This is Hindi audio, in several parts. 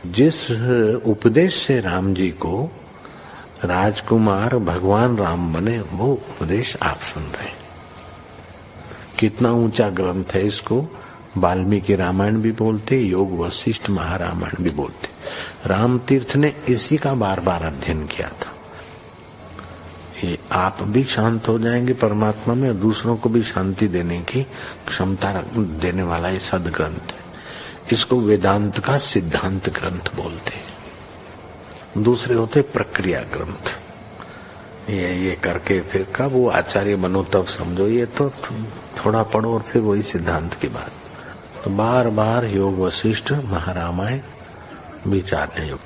जिस उपदेश से राम जी को राजकुमार भगवान राम बने, वो उपदेश आप सुन रहे हैं। कितना ऊंचा ग्रंथ है, इसको वाल्मीकि रामायण भी बोलते, योग वशिष्ठ महारामायण भी बोलते। राम तीर्थ ने इसी का बार बार अध्ययन किया था। ये आप भी शांत हो जाएंगे परमात्मा में, और दूसरों को भी शांति देने की क्षमता देने वाला ये सदग्रंथ है। इसको वेदांत का सिद्धांत ग्रंथ बोलते हैं। दूसरे होते प्रक्रिया ग्रंथ। ये करके फिर कब वो आचार्य बनो तब समझो, ये तो थोड़ा पढ़ो और फिर वही सिद्धांत की बात। तो बार बार योग वशिष्ठ महारामायण विचारने योग।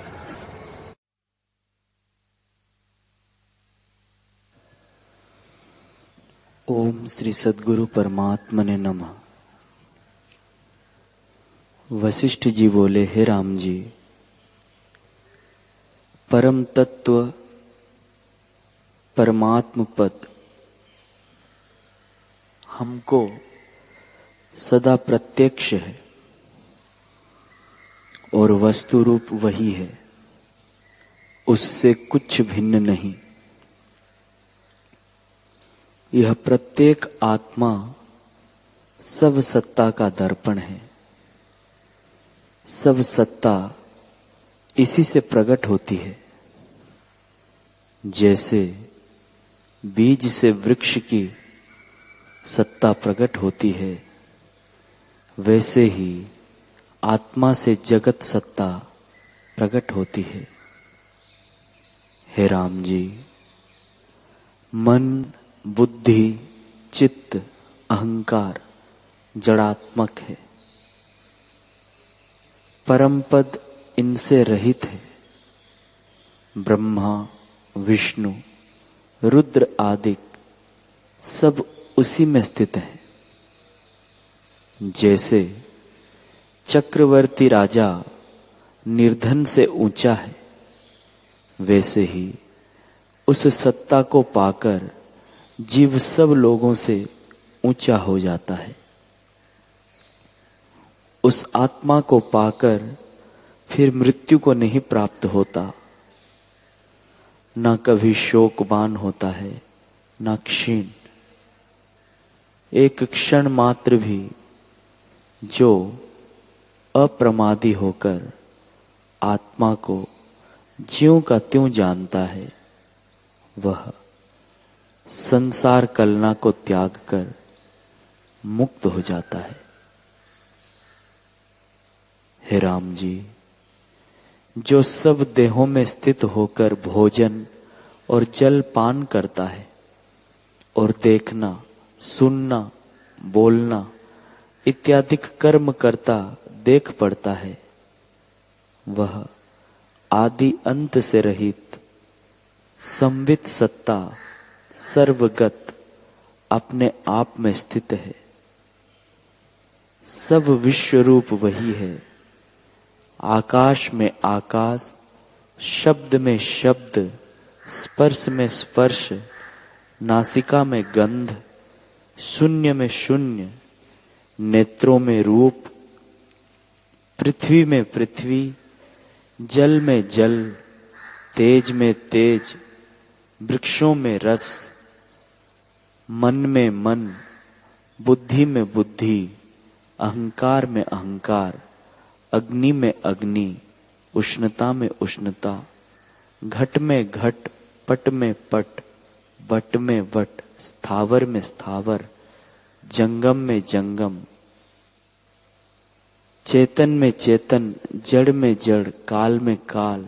ओम श्री सद्गुरु परमात्मने नमः। वशिष्ठ जी बोले, हे राम जी, परम तत्व परमात्म पद हमको सदा प्रत्यक्ष है और वस्तु रूप वही है, उससे कुछ भिन्न नहीं। यह प्रत्येक आत्मा सब सत्ता का दर्पण है। सब सत्ता इसी से प्रकट होती है। जैसे बीज से वृक्ष की सत्ता प्रकट होती है, वैसे ही आत्मा से जगत सत्ता प्रकट होती है। हे राम जी, मन, बुद्धि, चित्त, अहंकार जड़ात्मक है। परम पद इनसे रहित है। ब्रह्मा, विष्णु, रुद्र आदि सब उसी में स्थित है। जैसे चक्रवर्ती राजा निर्धन से ऊंचा है, वैसे ही उस सत्ता को पाकर जीव सब लोगों से ऊंचा हो जाता है। उस आत्मा को पाकर फिर मृत्यु को नहीं प्राप्त होता, न कभी शोकवान होता है, न क्षीण। एक क्षण मात्र भी जो अप्रमादी होकर आत्मा को ज्यों का त्यों जानता है, वह संसार कलना को त्याग कर मुक्त हो जाता है। हे राम जी, जो सब देहों में स्थित होकर भोजन और जल पान करता है और देखना, सुनना, बोलना इत्यादि कर्म करता देख पड़ता है, वह आदि अंत से रहित संवित सत्ता सर्वगत अपने आप में स्थित है। सब विश्व रूप वही है। आकाश में आकाश, शब्द में शब्द, स्पर्श में स्पर्श, नासिका में गंध, शून्य में शून्य, नेत्रों में रूप, पृथ्वी में पृथ्वी, जल में जल, तेज में तेज, वृक्षों में रस, मन में मन, बुद्धि में बुद्धि, अहंकार में अहंकार, अग्नि में अग्नि, उष्णता में उष्णता, घट में घट, पट में पट, वट में वट, स्थावर में स्थावर, जंगम में जंगम, चेतन में चेतन, जड़ में जड़, काल में काल,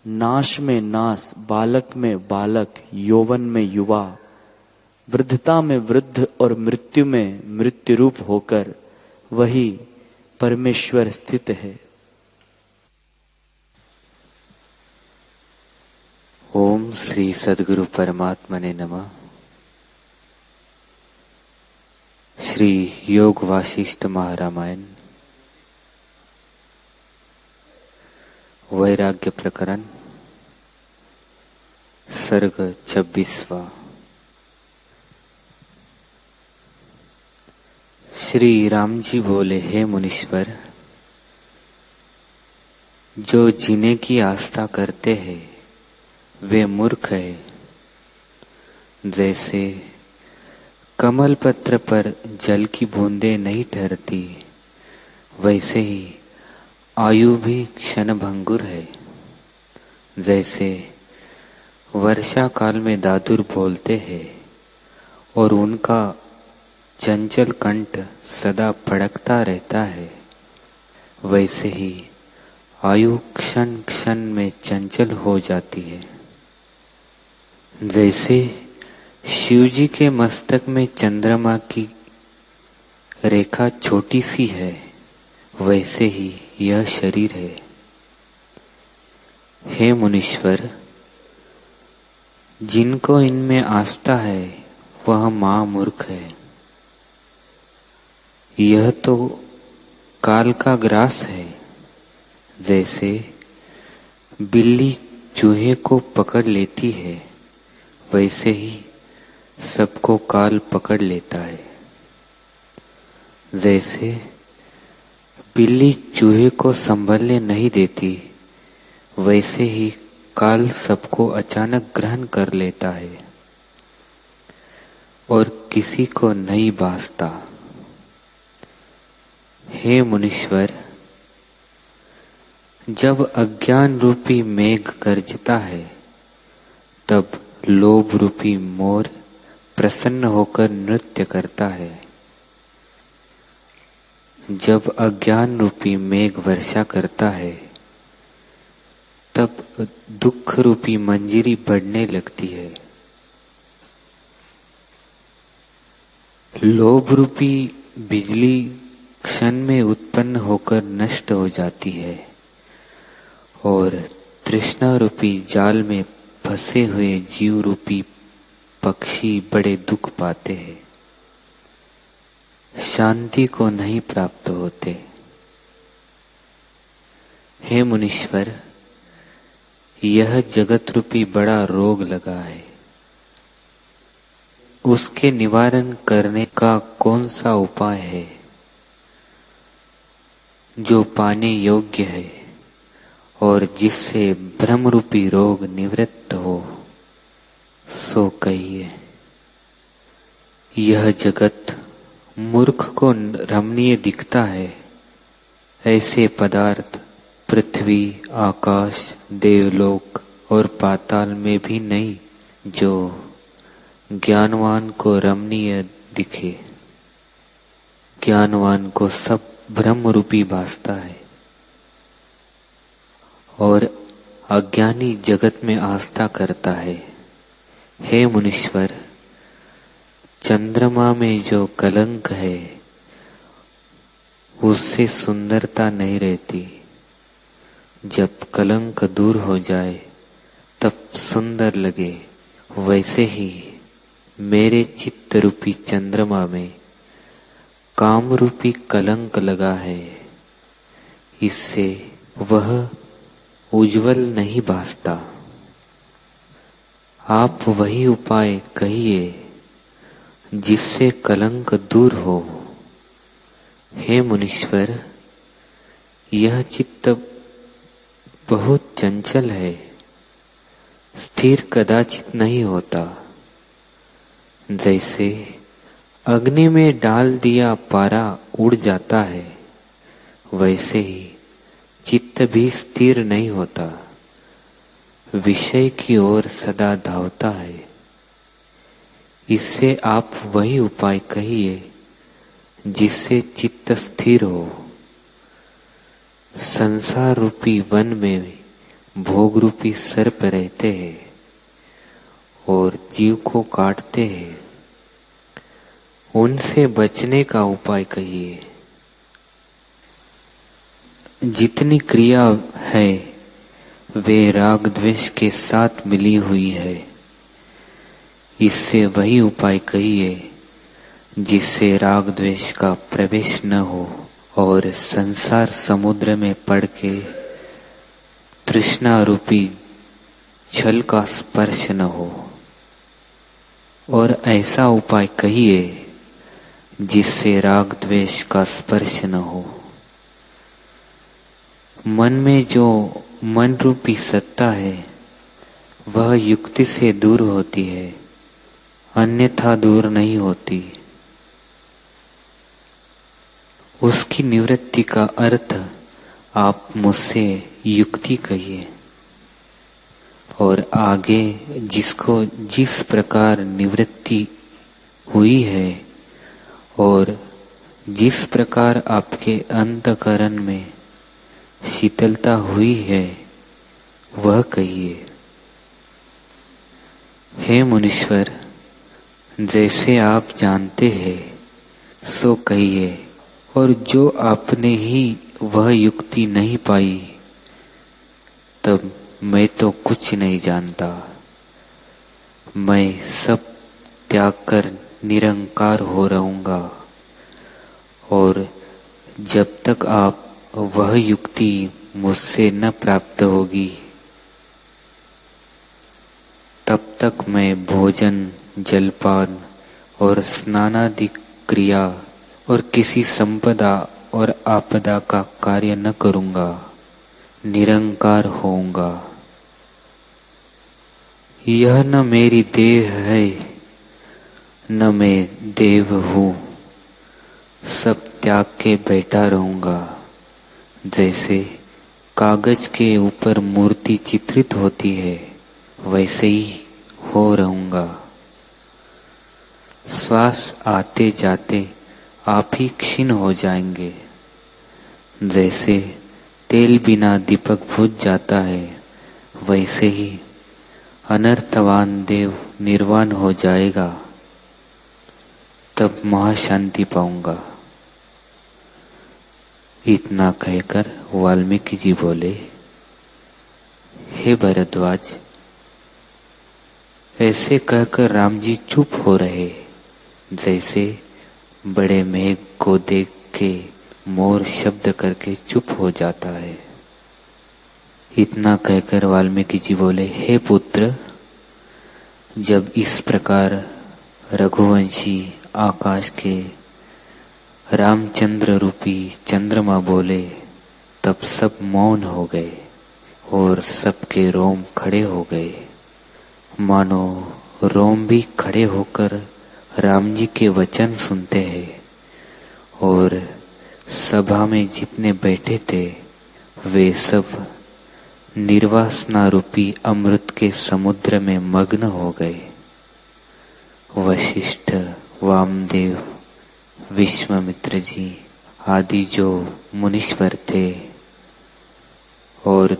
नाश में नाश, बालक में बालक, यौवन में युवा, वृद्धता में वृद्ध और मृत्यु में मृत्यु रूप होकर वही परमेश्वर स्थित है। ओम श्री सद्गुरु परमात्मने नमः। श्री योग वासिष्ठ महारामायण वैराग्य प्रकरण सर्ग 26वां। श्री राम जी बोले, हे मुनीश्वर, जो जीने की आस्था करते हैं वे मूर्ख है। जैसे कमल पत्र पर जल की बूंदें नहीं ठहरती, वैसे ही आयु भी क्षण भंगुर है। जैसे वर्षा काल में दादुर बोलते हैं और उनका चंचल कंठ सदा फड़कता रहता है, वैसे ही आयु क्षण क्षण में चंचल हो जाती है। जैसे शिव जी के मस्तक में चंद्रमा की रेखा छोटी सी है, वैसे ही यह शरीर है। हे मुनीश्वर, जिनको इनमें आस्था है वह महामूर्ख है। यह तो काल का ग्रास है। जैसे बिल्ली चूहे को पकड़ लेती है, वैसे ही सबको काल पकड़ लेता है। जैसे बिल्ली चूहे को संभलने नहीं देती, वैसे ही काल सबको अचानक ग्रहण कर लेता है और किसी को नहीं बांसता। हे मुनीश्वर, जब अज्ञान रूपी मेघ गरजता है, तब लोभ रूपी मोर प्रसन्न होकर नृत्य करता है। जब अज्ञान रूपी मेघ वर्षा करता है, तब दुख रूपी मंजीरी बढ़ने लगती है। लोभ रूपी बिजली क्षण में उत्पन्न होकर नष्ट हो जाती है और तृष्णा रूपी जाल में फंसे हुए जीव रूपी पक्षी बड़े दुख पाते हैं, शांति को नहीं प्राप्त होते। हे मुनीश्वर, यह जगत रूपी बड़ा रोग लगा है। उसके निवारण करने का कौन सा उपाय है जो पाने योग्य है और जिससे भ्रम रूपी रोग निवृत्त हो, सो कहिए। यह जगत मूर्ख को रमणीय दिखता है। ऐसे पदार्थ पृथ्वी, आकाश, देवलोक और पाताल में भी नहीं जो ज्ञानवान को रमणीय दिखे। ज्ञानवान को सब भ्रम रूपी भासता है और अज्ञानी जगत में आस्था करता है। हे मुनीश्वर, चंद्रमा में जो कलंक है उससे सुंदरता नहीं रहती। जब कलंक दूर हो जाए तब सुंदर लगे, वैसे ही मेरे चित्त रूपी चंद्रमा में काम रूपी कलंक लगा है। इससे वह उज्जवल नहीं भासता। आप वही उपाय कहिए जिससे कलंक दूर हो। हे मुनीश्वर, यह चित्त बहुत चंचल है, स्थिर कदाचित नहीं होता। जैसे अग्नि में डाल दिया पारा उड़ जाता है, वैसे ही चित्त भी स्थिर नहीं होता, विषय की ओर सदा धावता है। इससे आप वही उपाय कहिए जिससे चित्त स्थिर हो। संसार रूपी वन में भोग रूपी सर्प रहते हैं और जीव को काटते हैं। उनसे बचने का उपाय कहिए। जितनी क्रिया है वे राग द्वेष के साथ मिली हुई है। इससे वही उपाय कहिए जिससे राग द्वेष का प्रवेश न हो और संसार समुद्र में पड़ के तृष्णा रूपी छल का स्पर्श न हो। और ऐसा उपाय कहिए जिससे राग द्वेष का स्पर्श न हो। मन में जो मन रूपी सत्ता है वह युक्ति से दूर होती है, अन्यथा दूर नहीं होती। उसकी निवृत्ति का अर्थ आप मुझसे युक्ति कहिए, और आगे जिसको जिस प्रकार निवृत्ति हुई है और जिस प्रकार आपके अंतःकरण में शीतलता हुई है वह कहिए। हे मुनीश्वर, जैसे आप जानते हैं सो कहिए, और जो आपने ही वह युक्ति नहीं पाई तब मैं तो कुछ नहीं जानता। मैं सब त्याग कर निरंकार हो रहूंगा, और जब तक आप वह युक्ति मुझसे न प्राप्त होगी तब तक मैं भोजन, जलपान और स्नानादि क्रिया और किसी संपदा और आपदा का कार्य न करूंगा, निरंकार होऊंगा। यह न मेरी देह है न मैं देव हूँ, सब त्याग के बैठा रहूंगा। जैसे कागज के ऊपर मूर्ति चित्रित होती है वैसे ही हो रहूंगा। श्वास आते जाते आप ही क्षीण हो जाएंगे। जैसे तेल बिना दीपक बुझ जाता है वैसे ही अनर्थवान देव निर्वाण हो जाएगा, तब महाशांति पाऊंगा। इतना कहकर वाल्मीकि जी बोले, हे भरद्वाज, ऐसे कहकर राम जी चुप हो रहे, जैसे बड़े मेघ को देख के मोर शब्द करके चुप हो जाता है। इतना कहकर वाल्मीकि जी बोले, हे पुत्र, जब इस प्रकार रघुवंशी आकाश के रामचंद्र रूपी चंद्रमा बोले तब सब मौन हो गए और सबके रोम खड़े हो गए, मानो रोम भी खड़े होकर राम जी के वचन सुनते हैं। और सभा में जितने बैठे थे वे सब निर्वासना रूपी अमृत के समुद्र में मग्न हो गए। वशिष्ठ, वामदेव, विश्वामित्र जी आदि जो मुनीश्वर थे और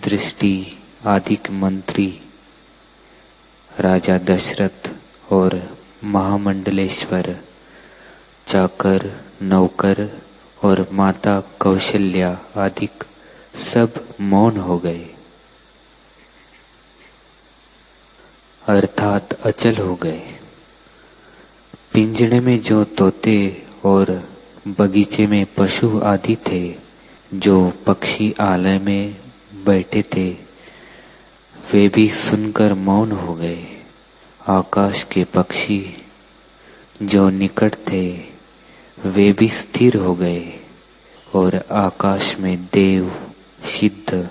दृष्टि आदि मंत्री, राजा दशरथ और महामंडलेश्वर, चाकर, नौकर और माता कौशल्या आदि सब मौन हो गए, अर्थात अचल हो गए। पिंजड़े में जो तोते और बगीचे में पशु आदि थे, जो पक्षी आलय में बैठे थे, वे भी सुनकर मौन हो गए। आकाश के पक्षी जो निकट थे वे भी स्थिर हो गए, और आकाश में देव, सिद्ध,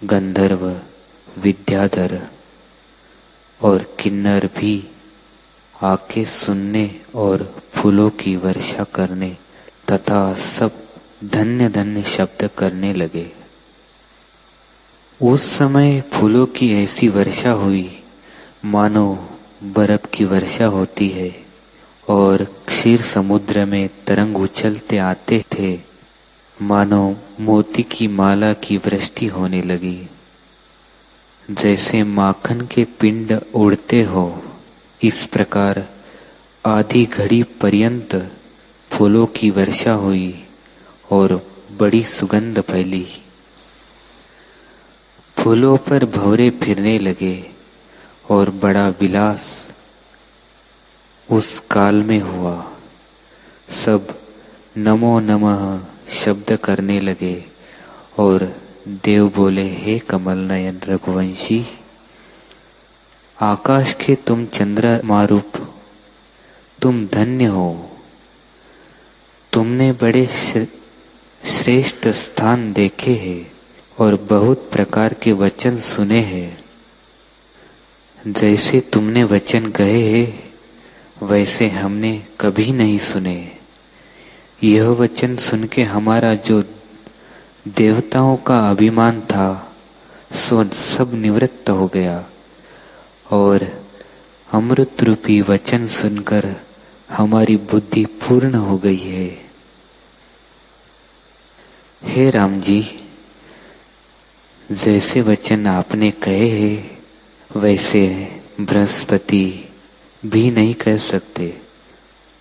गंधर्व, विद्याधर और किन्नर भी आके सुनने और फूलों की वर्षा करने तथा सब धन्य धन्य शब्द करने लगे। उस समय फूलों की ऐसी वर्षा हुई मानो बर्फ की वर्षा होती है, और क्षीर समुद्र में तरंग उछलते आते थे, मानो मोती की माला की वृष्टि होने लगी। जैसे माखन के पिंड उड़ते हो, इस प्रकार आधी घड़ी पर्यंत फूलों की वर्षा हुई और बड़ी सुगंध फैली। फूलों पर भंवरे फिरने लगे और बड़ा विलास उस काल में हुआ। सब नमो नमः शब्द करने लगे और देव बोले, हे कमल नयन रघुवंशी, आकाश के तुम चंद्रमा रूप, तुम धन्य हो। तुमने बड़े श्रेष्ठ स्थान देखे हैं और बहुत प्रकार के वचन सुने हैं। जैसे तुमने वचन कहे हैं वैसे हमने कभी नहीं सुने। यह वचन सुन के हमारा जो देवताओं का अभिमान था सो सब निवृत्त हो गया और अमृत रूपी वचन सुनकर हमारी बुद्धि पूर्ण हो गई है। हे राम जी, जैसे वचन आपने कहे हैं वैसे बृहस्पति भी नहीं कह सकते।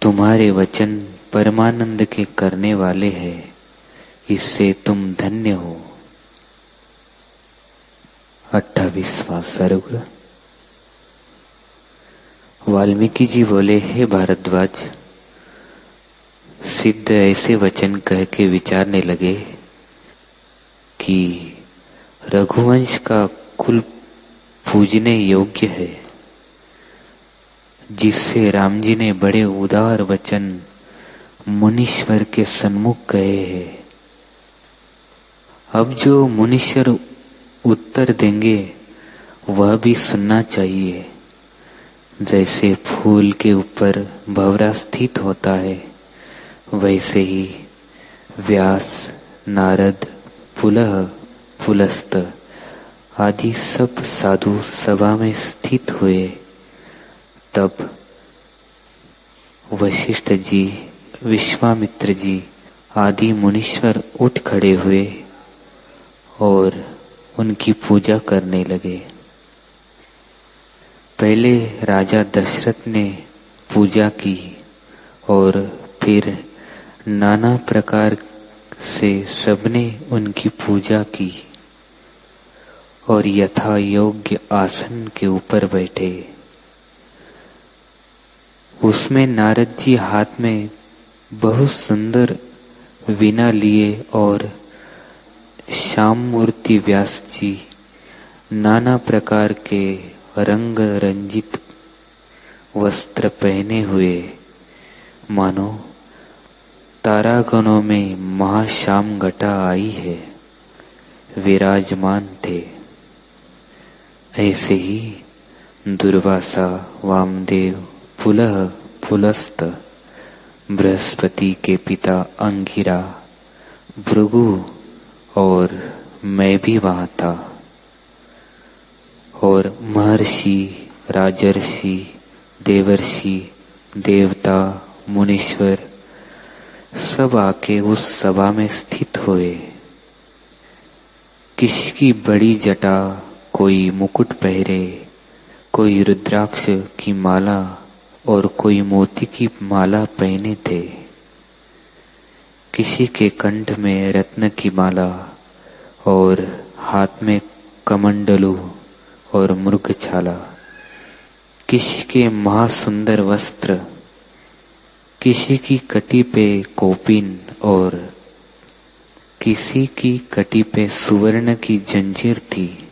तुम्हारे वचन परमानंद के करने वाले हैं, इससे तुम धन्य हो। 28वां सर्ग। वाल्मीकि जी बोले, हे भारद्वाज, सिद्ध ऐसे वचन कह के विचारने लगे कि रघुवंश का कुल पूजने योग्य है, जिससे राम जी ने बड़े उदार वचन मुनीश्वर के सन्मुख कहे हैं। अब जो मुनीश्वर उत्तर देंगे वह भी सुनना चाहिए। जैसे फूल के ऊपर भंवरा स्थित होता है, वैसे ही व्यास, नारद, पुलह, पुलस्त आदि सब साधु सभा में स्थित हुए। तब वशिष्ठ जी, विश्वामित्र जी आदि मुनीश्वर उठ खड़े हुए और उनकी पूजा करने लगे। पहले राजा दशरथ ने पूजा की और फिर नाना प्रकार से सबने उनकी पूजा की और यथा योग्य आसन के ऊपर बैठे। उसमें नारद जी हाथ में बहुत सुंदर वीणा लिए और श्याम मूर्ति व्यास जी नाना प्रकार के रंग रंजित वस्त्र पहने हुए मानो तारागणों में महाश्याम घटा आई है, विराजमान थे। ऐसे ही दुर्वासा, वामदेव, पुलह, पुलस्त, बृहस्पति के पिता अंगिरा, भृगु और मैं भी वहां था। और महर्षि, राजर्षि, देवर्षि, देवता, मुनीश्वर सब आके उस सभा में स्थित हुए। किसी की बड़ी जटा, कोई मुकुट पहरे, कोई रुद्राक्ष की माला और कोई मोती की माला पहने थे। किसी के कंठ में रत्न की माला और हाथ में कमंडलू और मृगछाला। किसी के महासुंदर वस्त्र, किसी की कटी पे कोपिन और किसी की कटी पे सुवर्ण की जंजीर थी।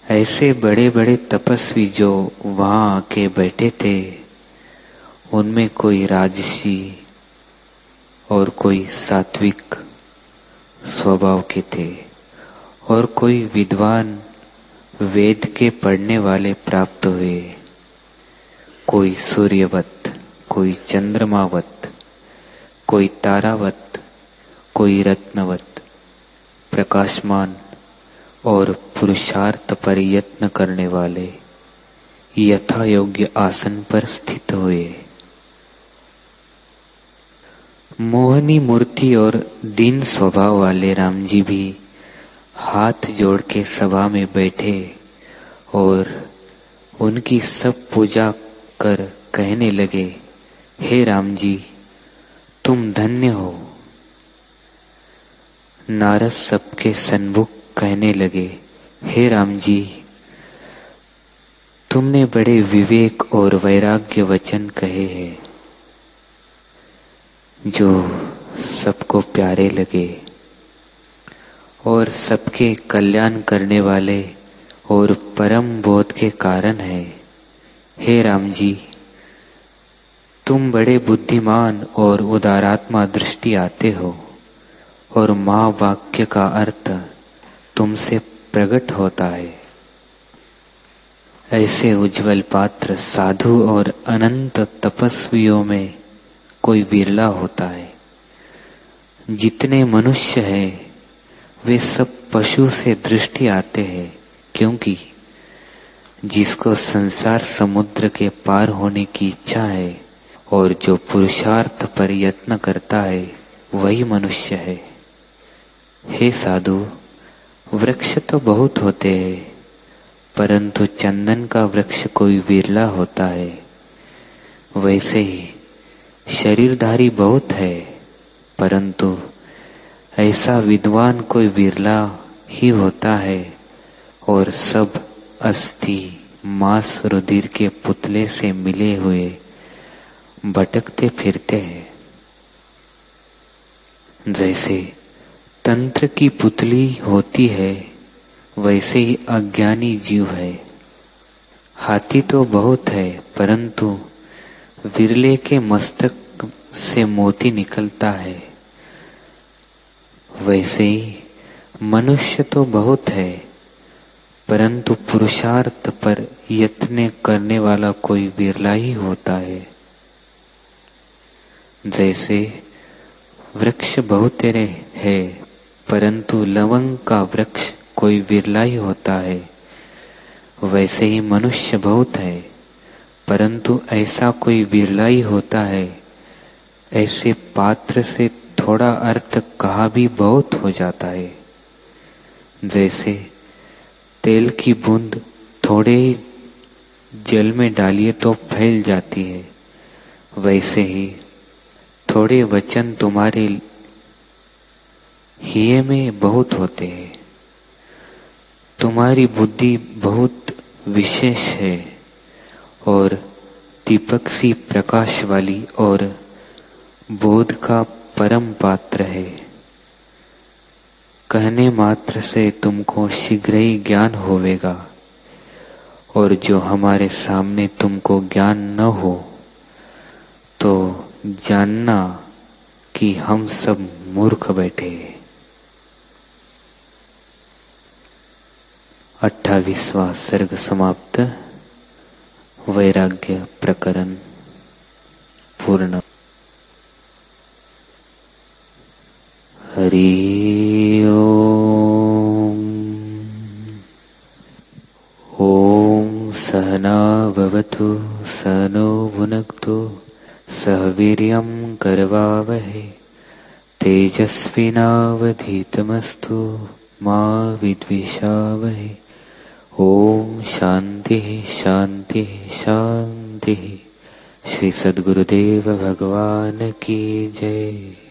ऐसे बड़े बड़े तपस्वी जो वहां आके बैठे थे, उनमें कोई राजसी और कोई सात्विक स्वभाव के थे और कोई विद्वान वेद के पढ़ने वाले प्राप्त हुए। कोई सूर्यवत, कोई चंद्रमावत, कोई तारावत, कोई रत्नवत प्रकाशमान और पुरुषार्थ पर यत्न करने वाले यथा योग्य आसन पर स्थित हुए। मोहनी मूर्ति और दीन स्वभाव वाले राम जी भी हाथ जोड़ के सभा में बैठे और उनकी सब पूजा कर कहने लगे, हे राम जी, तुम धन्य हो। नारद सबके सन्मुख कहने लगे, हे राम जी, तुमने बड़े विवेक और वैराग्य वचन कहे हैं जो सबको प्यारे लगे और सबके कल्याण करने वाले और परम बोध के कारण है। हे राम जी, तुम बड़े बुद्धिमान और उदारात्मा दृष्टि आते हो। और माँ वाक्य का अर्थ तुमसे प्रकट होता है। ऐसे उज्जवल पात्र साधु और अनंत तपस्वियों में कोई विरला होता है। जितने मनुष्य हैं वे सब पशु से दृष्टि आते हैं, क्योंकि जिसको संसार समुद्र के पार होने की इच्छा है और जो पुरुषार्थ पर यत्न करता है वही मनुष्य है। हे साधु, वृक्ष तो बहुत होते हैं, परंतु चंदन का वृक्ष कोई विरला होता है। वैसे ही शरीरधारी बहुत है, परंतु ऐसा विद्वान कोई विरला ही होता है, और सब अस्थि मांस रुधिर के पुतले से मिले हुए भटकते फिरते हैं। जैसे तंत्र की पुतली होती है, वैसे ही अज्ञानी जीव है। हाथी तो बहुत है, परंतु विरले के मस्तक से मोती निकलता है। वैसे ही मनुष्य तो बहुत है, परंतु पुरुषार्थ पर यत्न करने वाला कोई विरला ही होता है। जैसे वृक्ष बहुतेरे है, परंतु लवंग का वृक्ष कोई विरला ही होता है। वैसे ही मनुष्य बहुत है, परंतु ऐसा कोई विरला ही होता है। ऐसे पात्र से थोड़ा अर्थ कहा भी बहुत हो जाता है। जैसे तेल की बूंद थोड़े ही जल में डालिए तो फैल जाती है, वैसे ही थोड़े वचन तुम्हारे हिये में बहुत होते हैं। तुम्हारी बुद्धि बहुत विशेष है और दीपक सी प्रकाश वाली और बोध का परम पात्र है। कहने मात्र से तुमको शीघ्र ही ज्ञान होवेगा, और जो हमारे सामने तुमको ज्ञान न हो तो जानना कि हम सब मूर्ख बैठे। 28वां सर्ग समाप्त। वैराग्य प्रकरण पूर्ण। हरि ओम। ओम सहना भवतु सहनो भुनक्तु सह वीर्यं करवावहै तेजस्विनावधीतमस्तु मा विद्विषावहै। ओम शांति शांति शांति। श्री सद्गुरुदेव भगवान की जय।